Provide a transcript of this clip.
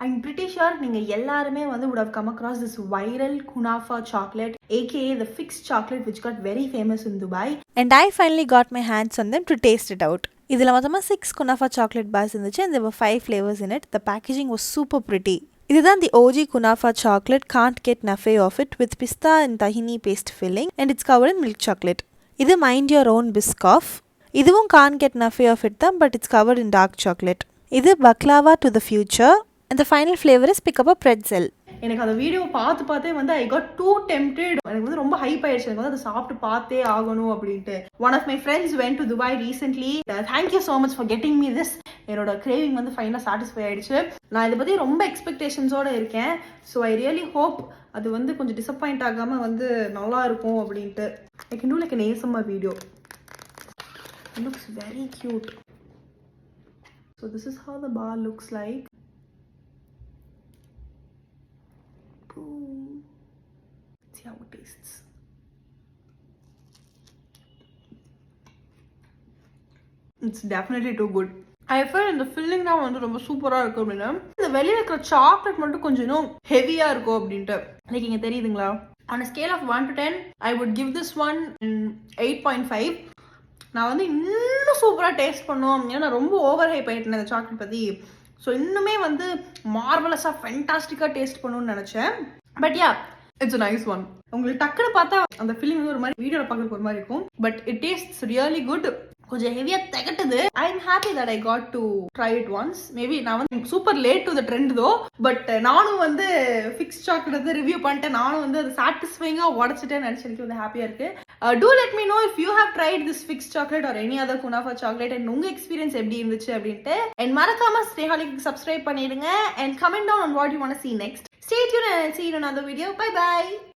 I'm pretty sure நீங்க எல்லாருமே வந்து would have come across this viral Kunafa chocolate, aka the fixed chocolate which got very famous in Dubai. And I finally got my hands on them to taste it out. இதில் மொத்தமாக 6 Kunafa chocolate bars இருந்துச்சு and there were 5 flavors in it. The packaging was super pretty. இதுதான் the OG Kunafa chocolate, can't get enough of it, with pista and tahini paste filling and it's covered in milk chocolate. இது mind your own Biscoff. இதுவும் can't get enough of it தான், but it's covered in dark chocolate. இது baklava to the future and the final flavor is pick up a pretzel. எனக்கு அந்த video பார்த்தே வந்து I got too tempted. எனக்கு வந்து ரொம்ப ஹைப் ஆயிடுச்சு. எனக்கு வந்து அதை சாப்பிட்டு பார்த்தே ஆகணும் அப்படின்ட்டு. One of my friends went to Dubai recently. Thank you so much for getting me this. என்னோட கிரேவிங் வந்து ஃபைனலாக சாட்டிஸ்ஃபை ஆயிடுச்சு. நான் இதை பற்றி ரொம்ப எக்ஸ்பெக்டேஷன்ஸோட இருக்கேன். ஸோ ஐ ரியலி ஹோப் அது வந்து கொஞ்சம் டிசப்பாயிண்ட் ஆகாமல் வந்து நல்லா இருக்கும் அப்படின்ட்டு. I can do like an ASMR video. It looks very cute. So this is how the bar looks like. Let's see how it tastes. It's definitely too good. I feel இந்த filling தான் வந்து ரொம்ப சூப்பராக இருக்கும் அப்படின்னா இந்த வெளியில் இருக்கிற சாக்லேட் மட்டும் கொஞ்சம் இன்னும் ஹெவியாக இருக்கும் அப்படின்ட்டு. லைக் இங்கே தெரியுதுங்களா? On a scale of 1 to 10, I would give this one 8.5. நான் வந்து இன்னும் சூப்பராக டேஸ்ட் பண்ணுவோம். ஏன்னா நான் ரொம்ப ஓவர் ஹைப் ஆகிட்டேன் இந்த சாக்லேட் பற்றி. ஸோ இன்னுமே வந்து மார்வலஸாக ஃபென்டாஸ்டிக்காக டேஸ்ட் பண்ணணும்னு நினச்சேன். But yeah, it's a nice one. உங்களுக்கு டக்குன்னு பார்த்தா அந்த ஃபீலிங் வந்து ஒரு மாதிரி வீடியோவில் பார்க்குறதுக்கு ஒரு மாதிரி இருக்கும். But it tastes really good. கொஞ்சம் ஹெவியாக திகட்டுது. I am happy that I got to try it once. Maybe நான் வந்து super late to the trend though. But நானும் வந்து ஃபிக்ஸ் சாக்லேட் வந்து ரிவ்யூ பண்ணிட்டேன். நானும் வந்து அது சாட்டிஸ்ஃபைங்காக உடச்சிட்டேன்னு நினச்சி எனக்கு வந்து ஹாப்பியாக இருக்கு. Do let me know if you have tried this fixed chocolate or any other Kunafa chocolate and உங்க எக்ஸ்பீரியன்ஸ் எப்படி இருந்துச்சு அப்படின்ட்டு. And மறக்காம Sneholic subscribe பண்ணிடுங்க and comment down on what you want to see next. Stay tuned and I'll see you in another video. Bye bye.